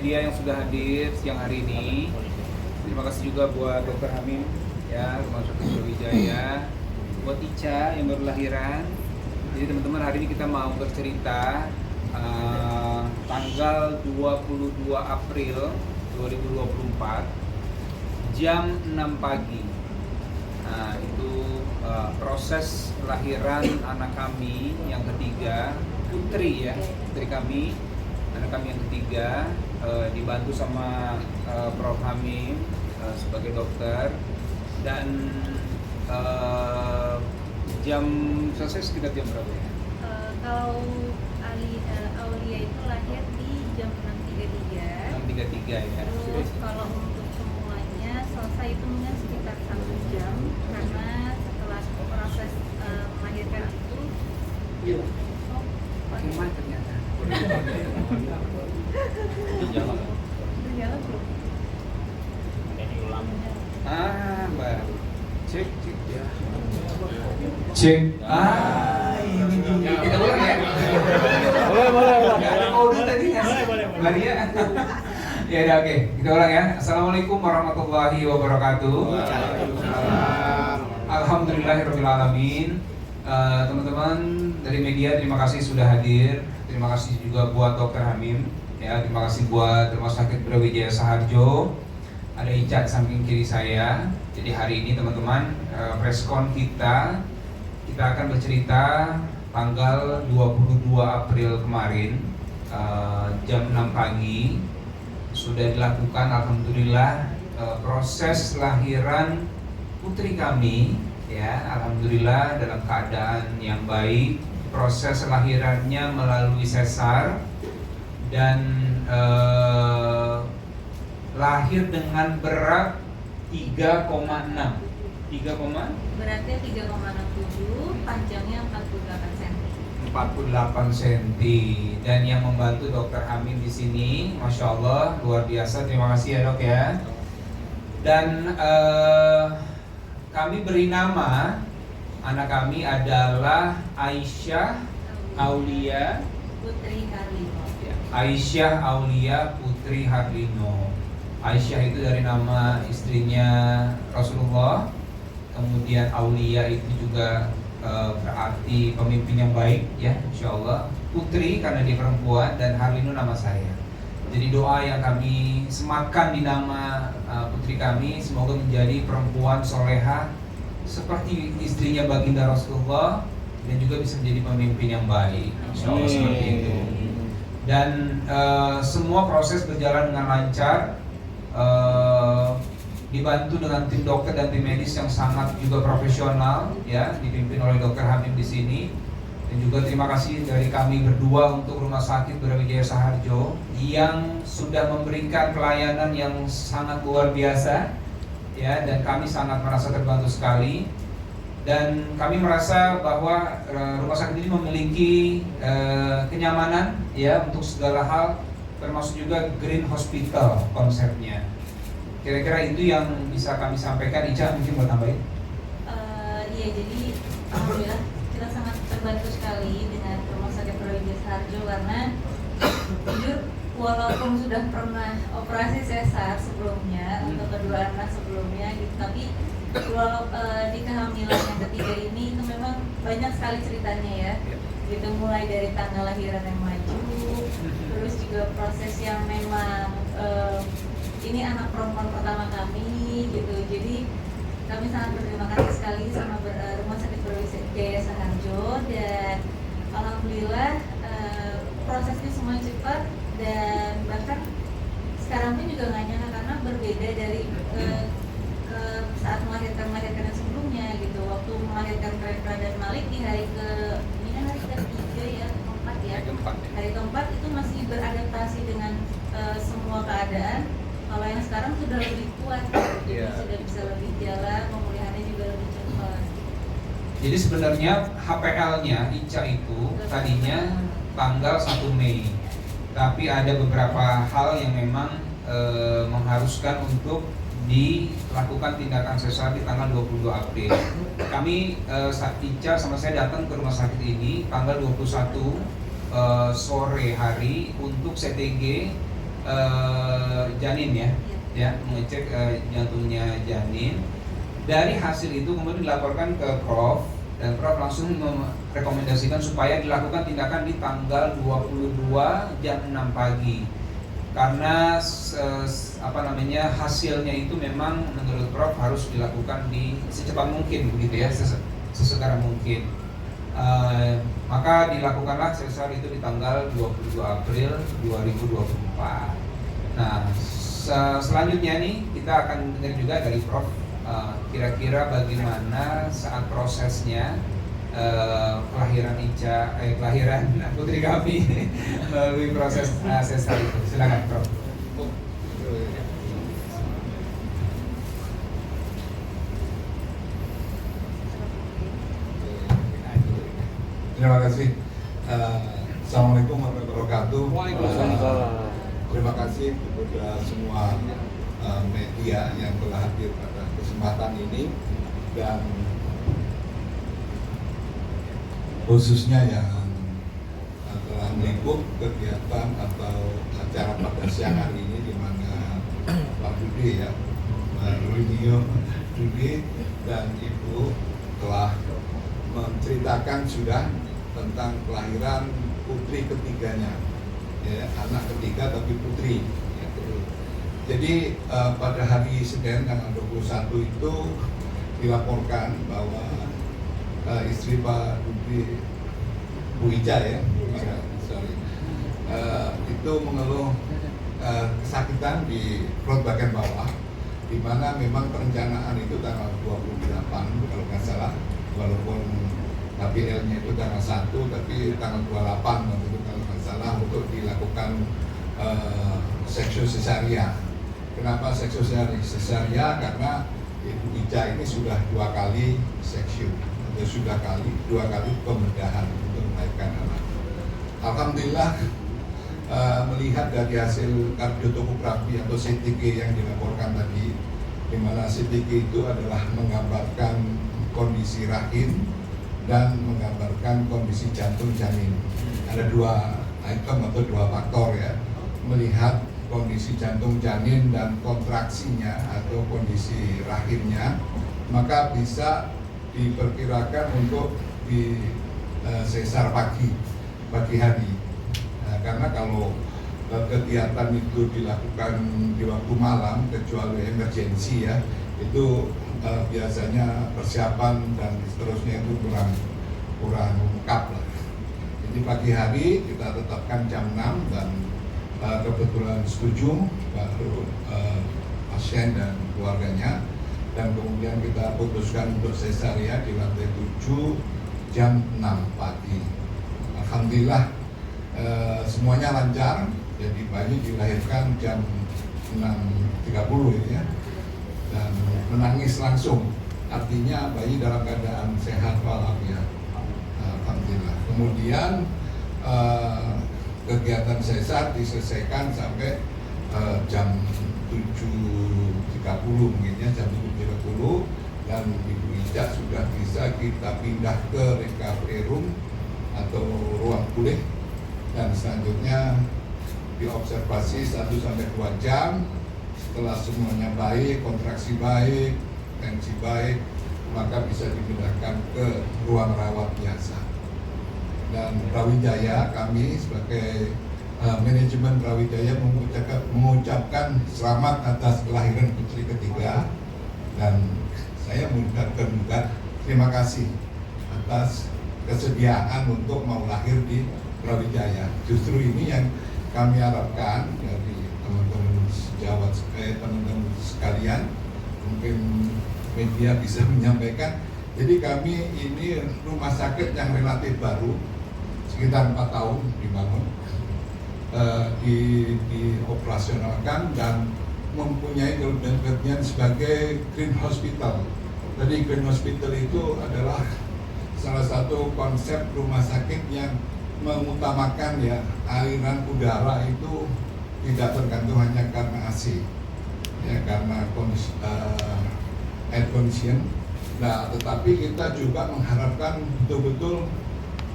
media yang sudah hadir siang hari ini. Terima kasih juga buat Dr. Hamim ya, Rumah Sakit Brawijaya, buat Ica yang baru lahiran. Jadi teman-teman, hari ini kita mau bercerita tanggal 22 April 2024 jam 6 pagi. Nah, itu proses lahiran anak kami yang ketiga, putri ya, putri kami, anak kami yang ketiga, dibantu sama Prof. Hamim sebagai dokter. Dan jam selesai sekitar jam berapa ya? Kalau Aulia itu lahir di jam 6.33. 6.33 ya. Terus kalau untuk semuanya selesai itu mungkin sekitar 1 jam, karena setelah proses melahirkan itu Makin macet ternyata. itu jalan belum? Mbak. Cek ya. Cek. Ini dia. Kita ulang ya. Boleh. Nggak ada kode tadi ya. Maria. Ya udah, oke. Kita ulang ya. Assalamualaikum warahmatullahi wabarakatuh. Alhamdulillahirabbil alamin. Teman-teman dari media, terima kasih sudah hadir. Terima kasih juga buat Dr. Hamim. Ya, terima kasih buat Rumah Sakit Brawijaya Saharjo. Ada Ica samping kiri saya. Jadi hari ini teman-teman, preskon kita akan bercerita tanggal 22 April kemarin, jam 6 pagi sudah dilakukan alhamdulillah proses lahiran putri kami ya, alhamdulillah dalam keadaan yang baik. Proses lahirannya melalui sesar dan lahir dengan berat 3,6. Beratnya 3,67, panjangnya 48 cm. 48 cm. Dan yang membantu Dokter Hamim di sini, masya Allah, luar biasa. Terima kasih ya dok ya. Dan kami beri nama anak kami adalah Aisyah Aulia Putri Harlino. Aisyah Aulia Putri Harlino. Aisyah itu dari nama istrinya Rasulullah. Kemudian Aulia itu juga berarti pemimpin yang baik ya, insya Allah. Putri karena dia perempuan, dan Harlino nama saya. Jadi doa yang kami sematkan di nama putri kami, semoga menjadi perempuan soleha seperti istrinya baginda Rasulullah, dan juga bisa menjadi pemimpin yang baik, insya Allah seperti itu. Dan semua proses berjalan dengan lancar, dibantu dengan tim dokter dan tim medis yang sangat juga profesional ya, dipimpin oleh Dr. Hamim di sini. Dan juga terima kasih dari kami berdua untuk Rumah Sakit Brawijaya Saharjo yang sudah memberikan pelayanan yang sangat luar biasa ya, dan kami sangat merasa terbantu sekali. Dan kami merasa bahwa rumah sakit ini memiliki kenyamanan ya untuk segala hal, termasuk juga green hospital konsepnya. Kira-kira itu yang bisa kami sampaikan. Ica mungkin mau tambahin? Iya, jadi alhamdulillah kita sangat terbantu sekali dengan Rumah Sakit Brawijaya Saharjo, karena jujur walaupun sudah pernah operasi sesar sebelumnya untuk kedua anak sebelumnya gitu, tapi walau di kehamilan yang ketiga ini itu memang banyak sekali ceritanya ya, gitu, mulai dari tanggal lahiran yang maju, terus juga proses yang memang ini anak perempuan pertama kami gitu. Jadi kami sangat berterima kasih sekali sama Rumah Sakit Brawijaya Saharjo, dan alhamdulillah prosesnya semua cepat, dan bahkan sekarang pun juga nggak nyangka karena berbeda dari saat melahirkan yang sebelumnya gitu. Waktu melahirkan Reva dan Malik di hari ketiga ya, keempat ya, hari keempat itu masih beradaptasi dengan semua keadaan. Kalau yang sekarang sudah lebih kuat, jadi sudah bisa lebih jalan, pemulihannya juga lebih cepat. Jadi sebenarnya HPL-nya Ica itu tadinya tanggal 1 Mei, tapi ada beberapa hal yang memang mengharuskan untuk dilakukan tindakan sesar di tanggal 22 April. Kami Ica sama saya datang ke rumah sakit ini tanggal 21 sore hari untuk CTG janin ya, mengecek jantungnya janin. Dari hasil itu kemudian dilaporkan ke Prof, dan Prof langsung merekomendasikan supaya dilakukan tindakan di tanggal 22 jam 6 pagi. Karena hasilnya itu memang menurut Prof harus dilakukan di secepat mungkin begitu ya, sesegera mungkin. Maka dilakukanlah sesar itu di tanggal 22 April 2024. Nah, selanjutnya nih kita akan dengar juga dari Prof kira-kira bagaimana saat prosesnya kelahiran putri kami melalui proses sesar itu. Silakan Prof. Terima kasih. Assalamualaikum warahmatullahi wabarakatuh. Waalaikumsalam. Terima kasih kepada semua media yang telah hadir pada kesempatan ini, dan khususnya yang telah meliput kegiatan atau acara pada siang hari ini, di mana Pak Dude ya, Pak Dude dan Ibu telah menceritakan sudah tentang kelahiran putri ketiganya, ya, anak ketiga tapi putri. Ya. Jadi pada hari Senin tanggal 21 itu dilaporkan bahwa istri Pak Dude, Bu Ica ya, itu mengeluh kesakitan di perut bagian bawah, di mana memang perencanaan itu tanggal 28 kalau nggak salah, walaupun HPL-nya itu tanggal 1, tapi tanggal 28 waktu itu kalau nggak salah untuk dilakukan seksio cesaria. Kenapa seksio cesaria? Karena Ibu Ica ini sudah 2 kali seksio, atau sudah 2 kali pembedahan untuk melahirkan anak. Alhamdulillah, melihat dari hasil kardiotomografi atau CTG yang dilaporkan tadi, di mana CTG itu adalah menggambarkan kondisi rahim dan menggambarkan kondisi jantung janin. Ada 2 item atau 2 faktor ya, melihat kondisi jantung janin dan kontraksinya atau kondisi rahimnya, maka bisa diperkirakan untuk di sesar pagi hari. Nah, karena kalau kegiatan itu dilakukan di waktu malam, kecuali emergensi ya, itu biasanya persiapan dan seterusnya itu kurang lengkap lah. Jadi pagi hari kita tetapkan jam 6 dan kebetulan setuju baru pasien dan keluarganya, dan kemudian kita putuskan untuk cesaria di lantai 7 jam 6 pagi. Alhamdulillah semuanya lancar, jadi bayi dilahirkan jam 6.30 ya, dan menangis langsung, artinya bayi dalam keadaan sehat walafiat. Alhamdulillah. Kemudian kegiatan sesar diselesaikan sampai jam 7.30 mungkin ya, jam 7.30, dan Ibu Ica sudah bisa kita pindah ke recovery room atau ruang pulih, dan selanjutnya diobservasi 1-2 jam. Setelah semuanya baik, kontraksi baik, tensi baik, maka bisa dipindahkan ke ruang rawat biasa. Dan Brawijaya, kami sebagai manajemen Brawijaya mengucapkan selamat atas kelahiran putri ketiga, dan saya mengucapkan juga terima kasih atas kesediaan untuk mau lahir di Brawijaya. Justru ini yang kami harapkan dari teman-teman sejawat, teman-teman sekalian, mungkin media bisa menyampaikan. Jadi kami ini rumah sakit yang relatif baru, sekitar 4 tahun dibangun, dioperasionalkan dan mempunyai kelebihan sebagai green hospital. Jadi green hospital itu adalah salah satu konsep rumah sakit yang mengutamakan ya aliran udara itu tidak tergantung hanya karena AC, ya karena air condition. Nah, tetapi kita juga mengharapkan betul-betul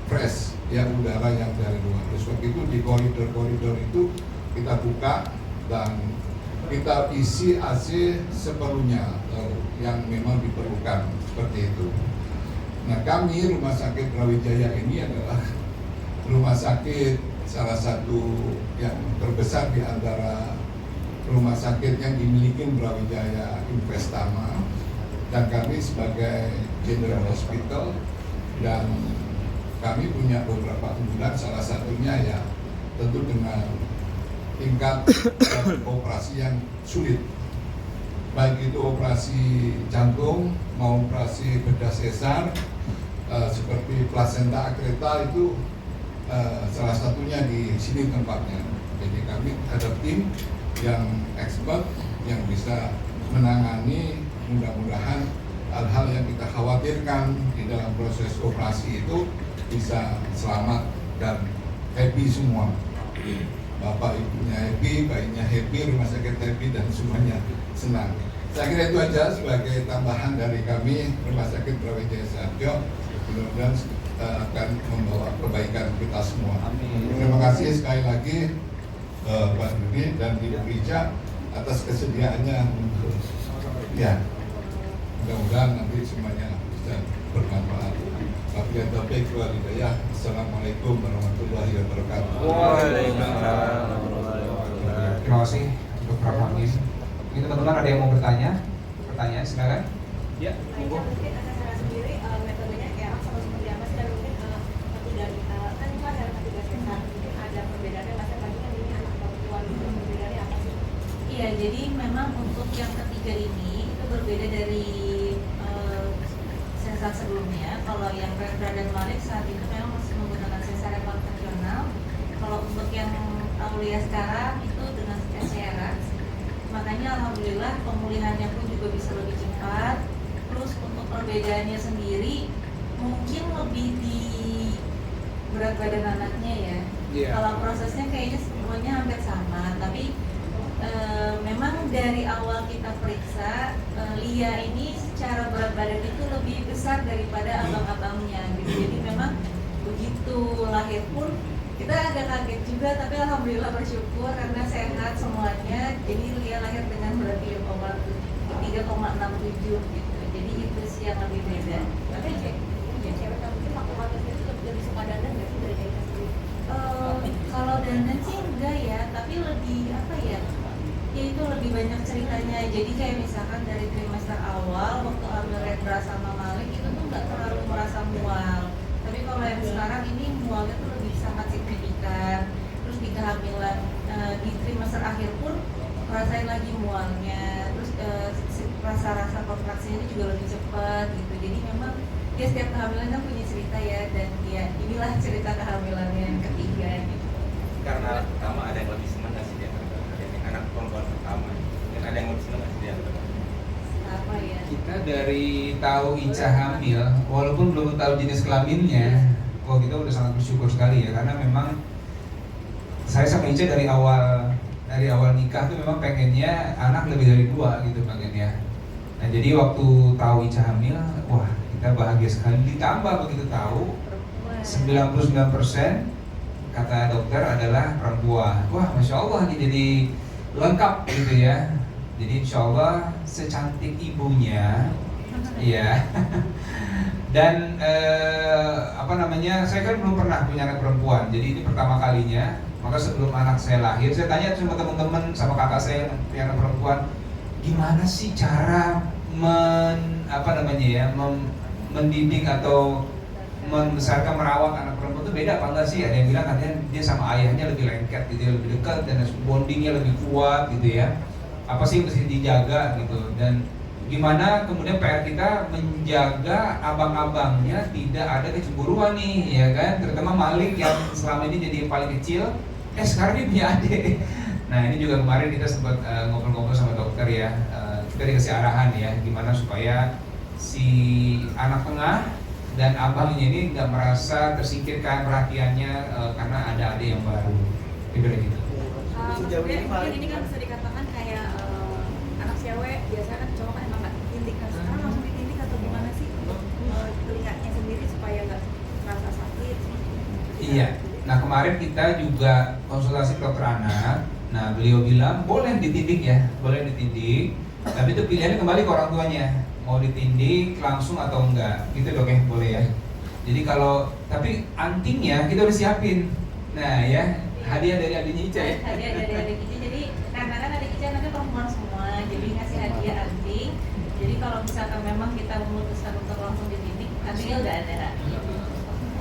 fresh ya udara yang dari luar. Terus waktu itu di koridor-koridor itu kita buka dan kita isi AC seperlunya yang memang diperlukan seperti itu. Nah, kami Rumah Sakit Brawijaya ini adalah rumah sakit salah satu yang terbesar di antara rumah sakit yang dimiliki Brawijaya Investama, dan kami sebagai General Hospital, dan kami punya beberapa unggulan, salah satunya ya tentu dengan tingkat operasi yang sulit, baik itu operasi jantung mau operasi bedah sesar, seperti plasenta akreta itu salah satunya di sini tempatnya. Jadi kami ada tim yang expert yang bisa menangani, mudah-mudahan hal-hal yang kita khawatirkan di dalam proses operasi itu bisa selamat dan happy semua. Bapak ibunya happy, bayinya happy, rumah sakit happy, dan semuanya senang. Saya kira itu aja sebagai tambahan dari kami Rumah Sakit Brawijaya Saharjo. Mudah-mudahan akan membawa kebaikan kita semua. Amin. Terima kasih sekali lagi Pak Dudi dan Ibu Rica atas kesediaannya untuk ya. Mudah-mudahan nanti semuanya bisa bermanfaat. Wabillahi taufiq wal hidayah. Assalamualaikum warahmatullahi wabarakatuh. Waalaikumsalam. Terima kasih Dr. Hamim. Ini teman-teman ada yang mau bertanya? Pertanyaan silakan. Ya. Aisyah, mungkin atas saya sendiri metodenya kayak sama seperti apa sih, dan mungkin ketiga kan itu ada ketiga sesar, mungkin ada perbedaannya mas, tadi kan ini anak perempuan, perbedaannya apa sih? Iya, jadi memang untuk yang ketiga ini itu berbeda dari sesar sebelumnya. Kalau yang Rendra dan Malik saat itu memang masih menggunakan sesar yang konvensional. Kalau untuk yang Aulia sekarang itu dengan SCRA. Makanya alhamdulillah pemulihannya pun juga bisa lebih cepat. Terus untuk perbedaannya sendiri mungkin lebih di berat badan anaknya ya. Iya. Kalau prosesnya kayaknya semuanya hampir sama, tapi memang dari awal kita periksa Lia ini secara berat badan itu lebih besar daripada abang-abangnya gitu. Jadi memang begitu lahir pun kita agak kaget juga, tapi alhamdulillah bersyukur karena sehat semuanya. Jadi Lia lahir dengan berat 3,67 gitu. Jadi itu sih yang lebih beda. Tapi cewek kan mungkin waktu itu lebih suka dandan nggak sih dari Aisyah sendiri? Kalau dandan sih enggak ya, tapi lebih apa ya? Ya itu lebih banyak ceritanya. Jadi kayak misalkan dari trimester awal waktu ambil Rendra sama Malik itu tuh nggak terlalu merasa mual. Tapi kalau yang sekarang ini mualnya tuh lebih sangat signifikan. Terus di kehamilan di trimester akhir pun rasain lagi mualnya. Terus rasa-rasa kontraksinya juga lebih cepat gitu. Jadi memang dia setiap kehamilan kan punya cerita ya, dan ya inilah cerita kehamilannya yang ketiga gitu. Karena anak pertama ada yang lebih senang nggak sih dia? Ada yang anak perempuan pertama, dan ada yang lebih senang nggak sih dia? Apa ya? Kita dari tahu Ica hamil, walaupun belum tahu jenis kelaminnya, kita udah sangat bersyukur sekali ya, karena memang saya sama Ica dari awal nikah tuh memang pengennya anak lebih dari 2 gitu pengennya. Nah jadi waktu tahu Ica hamil, wah kita bahagia sekali. Ditambah begitu tahu 99% kata dokter adalah perempuan. Wah masya Allah nih, jadi lengkap gitu ya. Jadi insya Allah secantik ibunya, ya. Dan saya kan belum pernah punya anak perempuan. Jadi ini pertama kalinya. Maka sebelum anak saya lahir, saya tanya sama teman-teman, sama kakak saya yang punya anak perempuan, gimana sih cara mendidik atau membesarkan, merawat anak perempuan itu beda apa enggak sih? Ada yang bilang katanya dia sama ayahnya lebih lengket gitu, lebih dekat dan bondingnya lebih kuat gitu ya. Apa sih yang mesti dijaga gitu, dan gimana kemudian PR kita menjaga abang-abangnya tidak ada kecemburuan nih ya kan, terutama Malik yang selama ini jadi yang paling kecil, sekarang dia punya adik. Nah ini juga kemarin kita sempat ngobrol-ngobrol sama dokter ya, kita dikasih arahan ya gimana supaya si anak tengah dan abangnya ini nggak merasa tersingkirkan perhatiannya karena ada adik yang baru, gitu. Mungkin ini kan bisa dikatakan kayak anak cewek biasanya kan cowok kan emang nggak ditindik, kan sekarang langsung ditindik atau gimana sih untuk telinganya sendiri supaya nggak merasa sakit? Iya. Nah kemarin kita juga konsultasi ke dokter anak, Nah beliau bilang boleh ditindik ya, boleh ditindik, tapi itu pilihannya kembali ke orang tuanya, mau ditindik langsung atau enggak, gitu dok ya, boleh ya. Jadi kalau, tapi antingnya kita udah siapin. Nah ya, hadiah dari adiknya Ica ya. Hadiah dari adik Ica, jadi karena kan adik Ica nanti perempuan semua, jadi ngasih hadiah anting. Jadi kalau misalkan memang kita memutuskan untuk langsung ditindik, antingnya udah ada.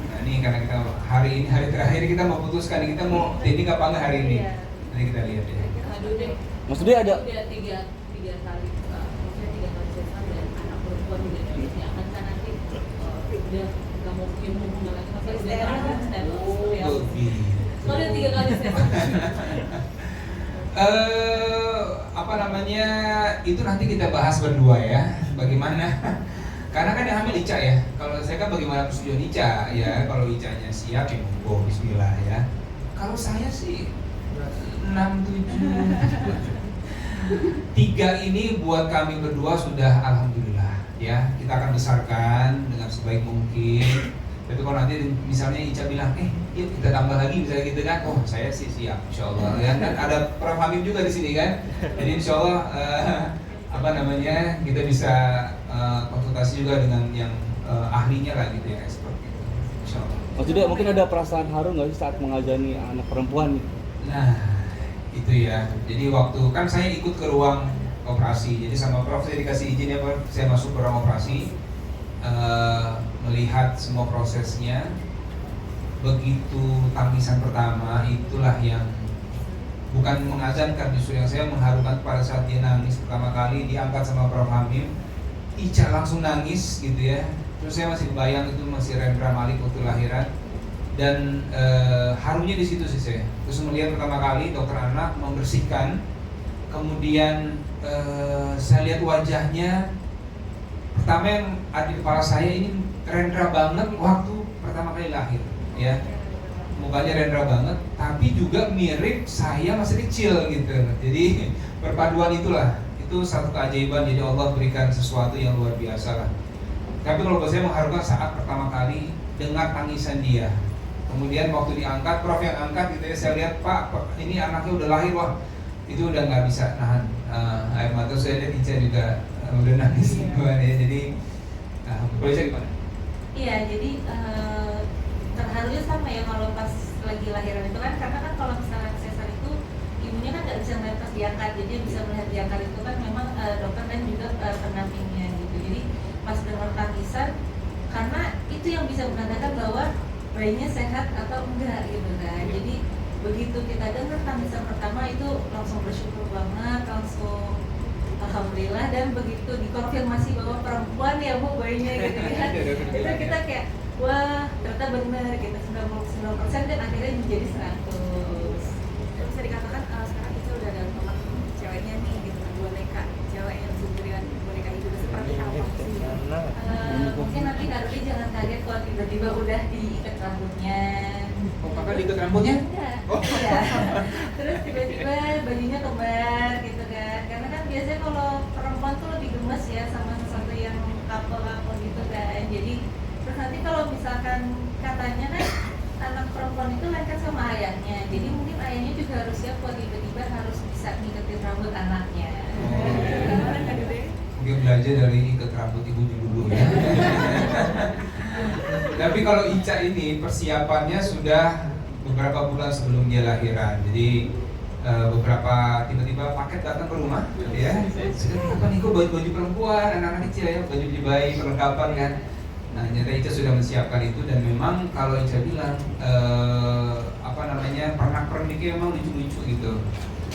Nah ini karena kita hari ini, hari terakhir kita mau putuskan, kita mau tindik apa enggak hari ini. Iya. Nanti kita lihat ya. Aduh deh. Maksudnya ada Udah tiga kali, maksudnya 3 kali sesar dan anak perempuan juga Indonesia akan kan nanti udah nggak mau punya hubungan lagi masa udah terakhir status seperti apa? Begitu. Soalnya 3 kali sesar. Apa namanya, itu nanti kita bahas berdua ya, bagaimana. Karena kan yang hamil Ica ya. Kalau saya kan bagaimana persetujuan Ica ya. Kalau Icanya siap ya monggo bismillah ya. Kalau saya sih 6, 7 3 ini buat kami berdua sudah alhamdulillah ya. Kita akan besarkan dengan sebaik mungkin. Tapi kalau nanti misalnya Ica bilang, yuk kita tambah lagi misalnya gitu kan, oh saya sih siap insya Allah ya. Dan ada Prof Hamim juga di sini kan. Jadi insya Allah apa namanya, kita bisa konsultasi juga dengan yang ahlinya lah gitu ya, expert gitu. Insya Allah. maksudnya mungkin ada perasaan haru nggak sih saat mengajani anak perempuan nih? Nah itu ya, jadi waktu kan saya ikut ke ruang operasi, jadi sama Prof saya dikasih izin ya Prof, saya masuk ke ruang operasi, melihat semua prosesnya. Begitu tangisan pertama itulah yang bukan mengazankan, justru yang saya mengharukan pada saat dia nangis pertama kali diangkat sama Prof Hamim. Ica langsung nangis gitu ya. Terus saya masih kebayang itu masih Rendra Malik waktu lahiran. Dan harunya di situ sih saya. Terus melihat pertama kali dokter anak membersihkan, kemudian saya lihat wajahnya. Pertama yang ada di kepala saya ini Rendra banget waktu pertama kali lahir, ya. Mukanya Rendra banget, tapi juga mirip saya masih kecil gitu. Jadi perpaduan itulah, itu satu keajaiban. Jadi Allah berikan sesuatu yang luar biasa lah. Tapi kalau buat saya mengharukan saat pertama kali dengar tangisan dia. Kemudian waktu diangkat, Prof yang angkat gitu ya, saya lihat Pak, ini anaknya udah lahir, wah itu udah nggak bisa nahan air mata. Saya lihat Ica juga udah nangis duluan ya. Jadi boleh saya gimana? Iya, jadi terharunya sama ya kalau pas lagi lahiran itu kan, karena kan kalau misalnya sesar itu ibunya kan nggak bisa melihat pas diangkat, jadi yang bisa melihat diangkat itu kan memang dokter dan juga pendampingnya gitu. Jadi pas dengar tangisan, karena itu yang bisa menandakan bahwa bayinya sehat atau enggak gitu kan. Jadi begitu kita dengar tangisan pertama itu langsung bersyukur banget, langsung alhamdulillah. Dan begitu dikonfirmasi bahwa perempuan ya Bu bayinya gitu kan, itu kita kayak wah ternyata benar gitu, 99% dan akhirnya menjadi 100. Bisa dikatakan sekarang Ica udah ada teman ceweknya nih gitu, boneka cewek yang dengan boneka itu seperti apa sih? Mungkin nanti Kak Rudi jangan kaget kalau tiba-tiba udah diikat rambutnya. Oh kakak diikat rambutnya? Enggak. Oh. Iya. Terus tiba-tiba bajunya kembar gitu kan. Karena kan biasanya kalau perempuan tuh lebih gemes ya sama sesuatu yang couple gitu kan. Jadi terus nanti kalau misalkan katanya kan anak perempuan itu lengket sama ayahnya. Jadi mungkin ayahnya juga harus siap kalau tiba-tiba harus bisa ngiketin rambut anaknya. Mungkin belajar dari ikat rambut ibunya dulu ya. Tapi kalau Ica ini persiapannya sudah beberapa bulan sebelum dia lahiran. Jadi beberapa tiba-tiba paket datang ke rumah ya. Sudah apa nih kok baju-baju perempuan, anak-anak kecil ya, baju bayi, perlengkapan kan. Nah, nyata Ica sudah menyiapkan itu. Dan memang kalau Ica bilang apa namanya, pernak-perniknya memang lucu-lucu gitu.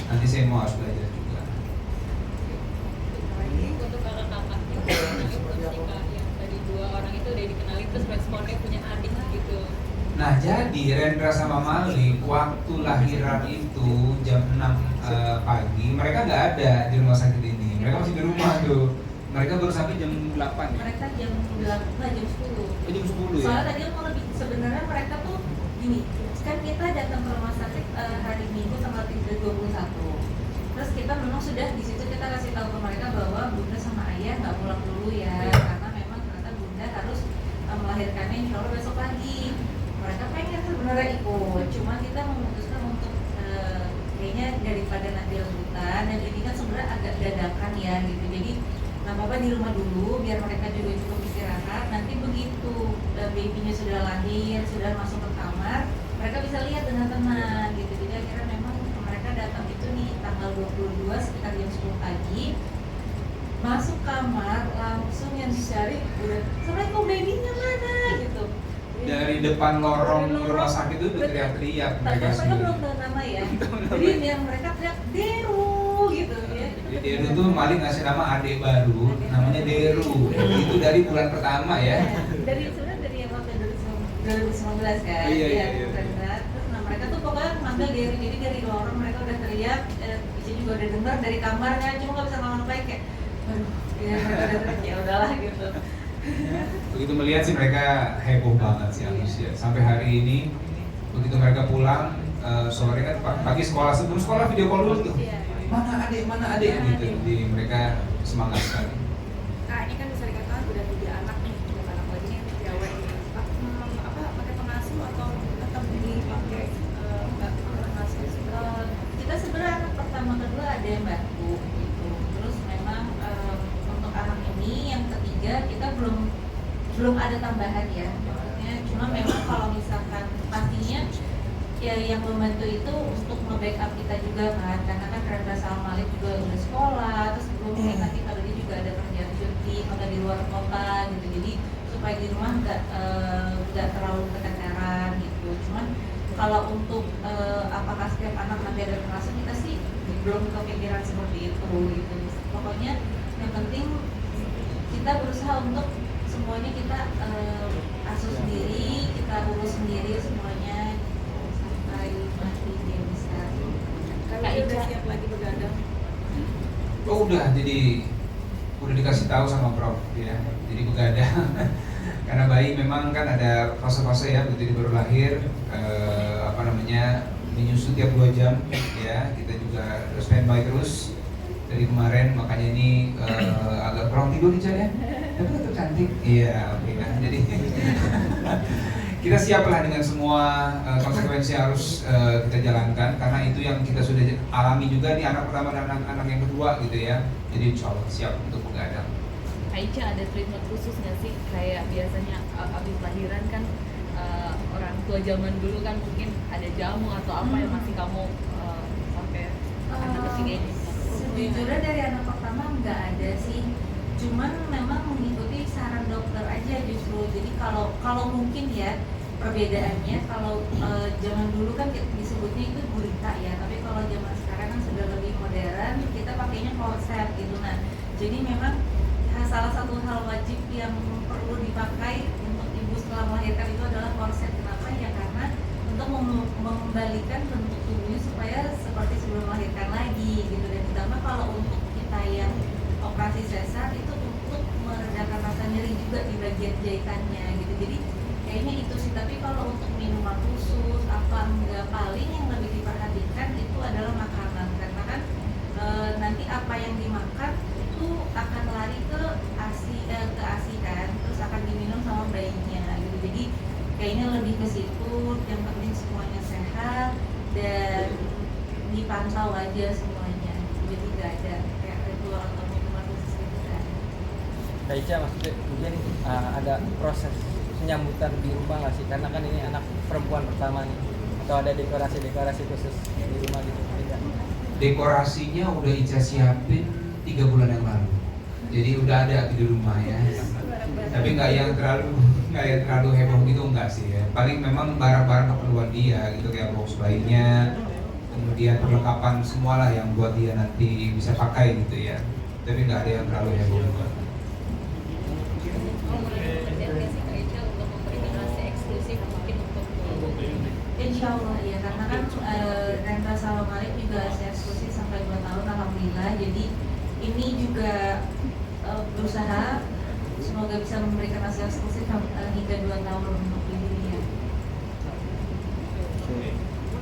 Nanti saya mau harus belajar juga. Untuk kakak-kakaknya ketika yang tadi 2 orang itu udah dikenalin terus responnya punya adik gitu. Nah jadi Rendra sama Malik waktu lahiran itu jam 6 pagi mereka nggak ada di rumah sakit ini. Mereka masih di rumah tuh. Mereka baru sampai jam 8 ya? Mereka jam 8, nah jam 10. Oh, jam 10 ya? Soalnya tadi mau lebih, sebenarnya mereka tuh gini, kan kita datang ke rumah sakit hari Minggu tanggal 21. Terus kita memang sudah di situ kita kasih tahu ke mereka bahwa Bunda sama Ayah nggak pulang dulu ya, karena memang ternyata Bunda harus melahirkannya insya Allah besok pagi. Mereka pengen sebenarnya ikut, cuma kita memutuskan untuk kayaknya daripada Jadi nggak apa-apa di rumah dulu biar mereka juga cukup istirahat. Nanti begitu babynya sudah lahir, sudah masuk ke kamar, mereka bisa lihat dengan tenang gitu. Jadi akhirnya memang mereka datang itu nih tanggal 22 sekitar jam 10 pagi, masuk kamar langsung yang dicari udah Assalamualaikum babynya mana gitu. Dari depan lorong rumah sakit itu udah teriak-teriak mereka Mereka sendiri. belum tahu nama ya. Jadi yang mereka teriak Deru gitu ya. Jadi Deru tuh Malik ngasih nama adik baru, namanya Deru. Itu dari bulan pertama ya. Dari sebenarnya dari yang waktu 2019 kan. Iya. Terus nah mereka tuh pokoknya manggil Deru. Jadi dari lorong mereka udah teriak, Ica juga udah dengar dari kamarnya, cuma nggak bisa ngomong-ngomong kayak aduh, ya mereka udah teriak ya udahlah gitu. Begitu melihat sih mereka heboh banget sih antusias. Sampai hari ini begitu mereka pulang sore kan pagi sekolah, sebelum sekolah video call dulu tuh. Iya. Mana adik gitu. Jadi mereka semangat sekali. Nah ini kan bisa dikatakan udah 3 anak nih, 3 anak lagi nih cewek nih. Apa pakai pengasuh atau tetap dipakai nggak pengasuh sih? Kita sebenarnya anak pertama kedua ada yang bantu gitu. Terus memang untuk anak ini yang ketiga kita belum ada tambahan ya. Maksudnya cuma memang kalau misalkan pastinya ya yang membantu itu untuk nge-backup kita juga kan, karena kan Rendra sama Malik juga udah sekolah, terus sebelumnya nanti kalau dia juga ada kerjaan syuting atau di luar kota gitu, jadi supaya di rumah nggak terlalu keteteran gitu. Cuman kalau untuk apakah setiap anak nanti ada pengasuh, kita sih belum kepikiran seperti itu gitu. Pokoknya yang penting kita berusaha untuk semuanya kita asuh sendiri, kita urus sendiri semuanya sampai nanti dia bisa. Kalau dia udah siap lagi begadang. Oh udah, jadi udah dikasih tahu sama Prof ya. Jadi begadang. Karena bayi memang kan ada fase-fase ya, begitu dia baru lahir menyusu tiap 2 jam ya. Kita juga standby terus dari kemarin, makanya ini agak kurang tidur Ica ya. Tapi tetap cantik. Iya, oke kan. Jadi kita siaplah dengan semua konsekuensi harus kita jalankan, karena itu yang kita sudah alami juga di anak pertama dan anak yang kedua gitu ya. Jadi insya Allah siap untuk begadang. Aicha ada treatment khusus nggak sih? Kayak biasanya abis lahiran kan orang tua zaman dulu kan mungkin ada jamu atau apa yang masih kamu sampai anak ketiga ini? Sejujurnya dari anak pertama nggak ada sih, cuman memang mengikuti saran dokter aja justru. Jadi kalau mungkin ya perbedaannya, kalau zaman dulu kan disebutnya itu gurita ya, tapi kalau zaman sekarang kan sudah lebih modern, kita pakainya korset gitu. Nah jadi memang salah satu hal wajib yang perlu dipakai untuk ibu setelah melahirkan itu adalah korset. Kenapa ya? Karena untuk mengembalikan bentuk tubuhnya supaya seperti sebelum melahirkan lagi gitu. Dan ditambah kalau untuk kita yang operasi sesar itu untuk meredakan rasa nyeri juga di bagian jahitannya gitu. Jadi kayaknya itu sih. Tapi kalau untuk minuman khusus apa enggak, paling yang lebih diperhatikan itu adalah makanan, karena kan nanti apa yang dimakan itu akan lari ke ASI kan, terus akan diminum sama bayinya gitu. Jadi kayaknya lebih ke situ. Yang penting semuanya sehat dan dipantau aja semuanya. Jadi nggak ada kayak ritual atau minuman khusus gitu kan. Aicha, maksudnya mungkin ada proses penyambutan di rumah nggak sih? Karena kan ini anak perempuan pertama nih. Atau ada dekorasi khusus di rumah gitu? Tidak. Dekorasinya udah Ica siapin 3 bulan yang lalu. Jadi udah ada di rumah ya. Tapi nggak yang terlalu heboh gitu, enggak sih ya. Paling memang barang-barang keperluan dia gitu, kayak box bayinya, kemudian perlengkapan semualah yang buat dia nanti bisa pakai gitu ya. Tapi nggak ada yang terlalu heboh juga. Untuk memberikan rasa eksklusif mungkin untuk Insya Allah ya, karena kan Rendra sama Malik juga saya eksklusif sampai 2 tahun alhamdulillah. Jadi ini juga berusaha semoga bisa memberikan hasil eksklusif hingga 2 tahun untuk dirinya.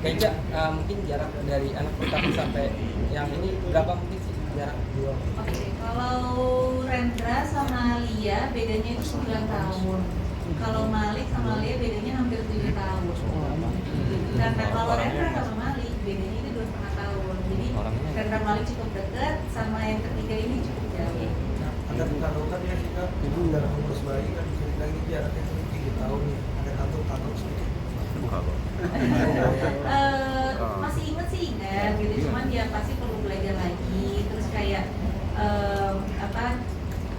Aicha, mungkin jarak dari anak pertama sampai yang ini berapa mungkin sih jarak dua? Oke, kalau Rendra sama Lia bedanya itu 9 tahun. Kalau Malik sama Lia bedanya hampir 7 tahun. Dan kalau Rendra sama Malik bedanya itu 2,5 tahun. Jadi Rendra Malik cukup dekat, sama yang ketiga ini cukup terjadi. Ada ketakutan ya sih kak, ibu dalam mengurus bayi kan bisa lagi jaraknya 3 tahun ya, ada takut sedikit. Masih inget sih ingat gitu, cuman dia pasti perlu belajar lagi, terus kayak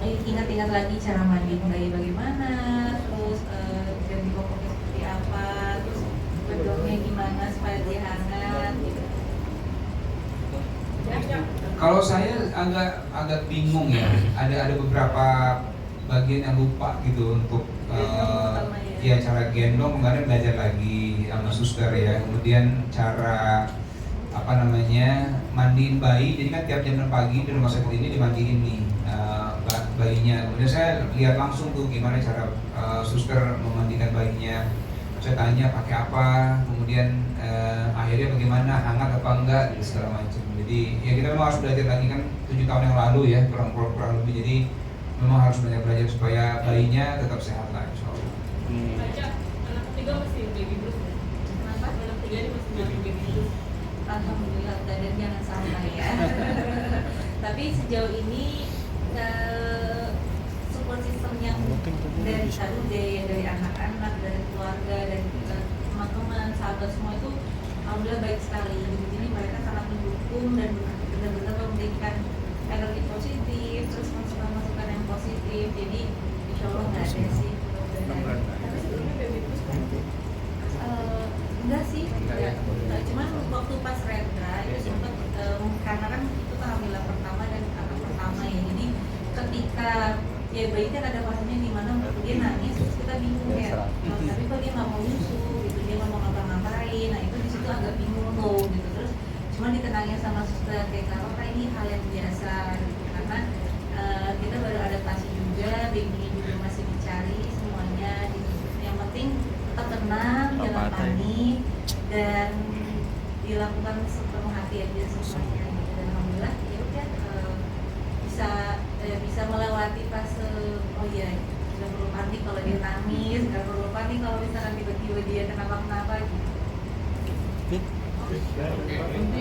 ingat-ingat lagi cara mandi bayi bagaimana, terus ganti popoknya seperti apa, terus bedongnya gimana supaya dia hangat gitu. Kalau saya agak bingung ya, ada beberapa bagian yang lupa gitu untuk ya cara gendong, kemarin belajar lagi sama suster ya, kemudian cara mandiin bayi. Jadi kan tiap jam 6 pagi di rumah sakit ini dimandiin nih bayinya. Kemudian saya lihat langsung tuh gimana cara suster memandikan bayinya. Saya tanya pakai apa, kemudian akhirnya bagaimana, hangat apa enggak, dan segala macam. Jadi ya kita memang harus belajar lagi, kan 7 tahun yang lalu ya kurang lebih. Jadi memang harus banyak belajar supaya bayinya tetap sehat lah, insya Allah. Baca, anak ketiga masih baby blues ya? Kenapa? Anak ketiga ini masih baby blues. Alhamdulillah, dan jangan sampai ya. Tapi sejauh ini support system yang dari dari anak-anak, dari keluarga, dari teman-teman, sahabat semua itu alhamdulillah baik sekali. Jadi mereka sangat mendukung dan benar-benar memberikan energi positif, terus masukan-masukan yang positif. Jadi insya Allah nggak ada sih. Tapi sebelumnya baby blues kan? Enggak sih, enggak. Cuman waktu pas Rendra itu sempat karena kan itu kehamilan pertama dan anak pertama ya. Jadi ketika ya bayi kan ada fasenya di mana dia nangis, terus kita bingung ya. Tapi kok dia nggak mau nyusu, gitu, dia nggak mau ngapa-ngapain. Nah itu di situ agak bingung tuh, gitu. Terus cuma ditenangin sama suster kayak kalau ini hal yang biasa, gitu. Karena kita baru adaptasi juga, baby juga masih dicari semuanya. Gitu. Yang penting tetap tenang, jangan panik, dan dilakukan sepenuh hati aja semuanya. Dan alhamdulillah ya udah bisa melewati fase nggak perlu panik kalau dia nangis, nggak perlu panik kalau misalkan tiba-tiba dia kenapa-kenapa gitu.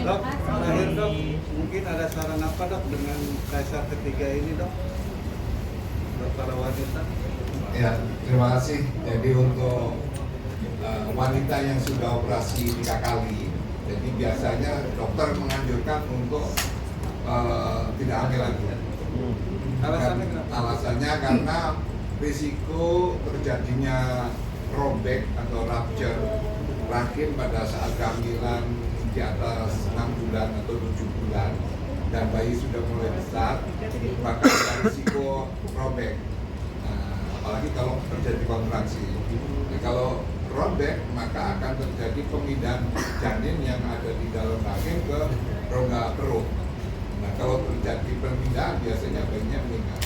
Dok, terakhir dok, mungkin ada saran apa dok dengan kaisar ketiga ini dok? Buat para wanita. Ya, terima kasih. Jadi untuk wanita yang sudah operasi 3 kali, jadi biasanya dokter menganjurkan untuk tidak hamil lagi. Alasannya kenapa? Alasannya karena risiko terjadinya robek atau rupture rahim pada saat kehamilan di atas 6 bulan atau 7 bulan dan bayi sudah mulai besar, maka ada risiko robek. Apalagi kalau terjadi kontraksi. Nah, kalau robek maka akan terjadi pemindahan janin yang ada di dalam rahim ke rongga perut. Nah, kalau terjadi pemindahan biasanya bayinya meninggal.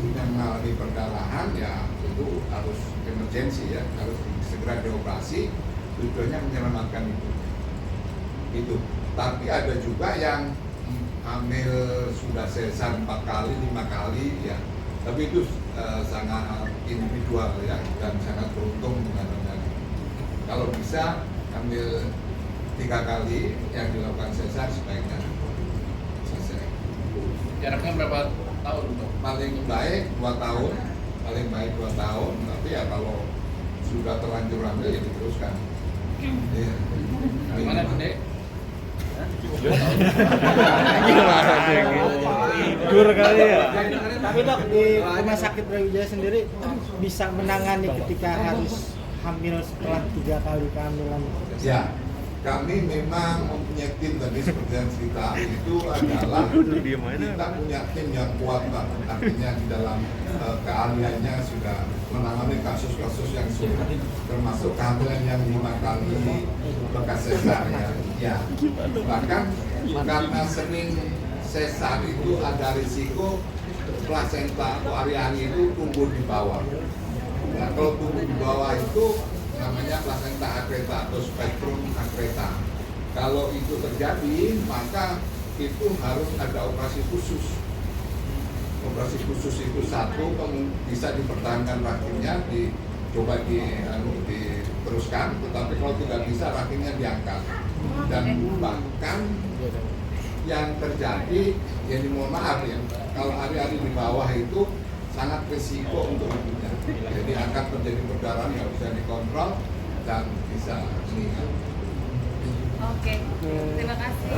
Yang mengalami perdarahan ya itu harus emergensi ya, harus segera dioperasi. Tujuannya menyelamatkan itu. Tapi ada juga yang hamil sudah sesar 4 kali, 5 kali ya. Tapi itu sangat individual ya dan sangat beruntung dengan kalau bisa ambil 3 kali yang dilakukan sesar sebaiknya selesai. Jaraknya berapa tahun untuk? Paling baik 2 tahun, paling baik 2 tahun. Tapi ya kalau sudah terlanjur hamil ya diteruskan. Iya. Gimana Bunda? Tidur kali ya. Tapi dok, di rumah sakit Brawijaya sendiri bisa menangani ketika harus hamil setelah 3 kali kehamilan. Ya, kami memang mempunyai tim tadi seperti yang cerita itu adalah kita punya tim yang kuat Pak. Artinya di dalam keahliannya sudah menangani kasus-kasus yang sulit, termasuk kehamilan yang 5 kali bekas sesar ya. Bahkan karena sering sesar itu ada risiko plasenta atau ari-ari itu tumbuh di bawah. Nah, kalau tumbuh di bawah itu namanya plasenta akreta atau spektrum akreta. Kalau itu terjadi, maka itu harus ada operasi khusus. Operasi khusus itu satu bisa dipertahankan rahimnya, dicoba diteruskan, tetapi kalau tidak bisa rahimnya diangkat. Dan bahkan yang terjadi, jadi mohon maaf ya, kalau hari-hari di bawah itu sangat risiko untuk ibunya. Jadi akan terjadi perdarahan yang bisa dikontrol dan bisa meninggal. Oke, terima kasih.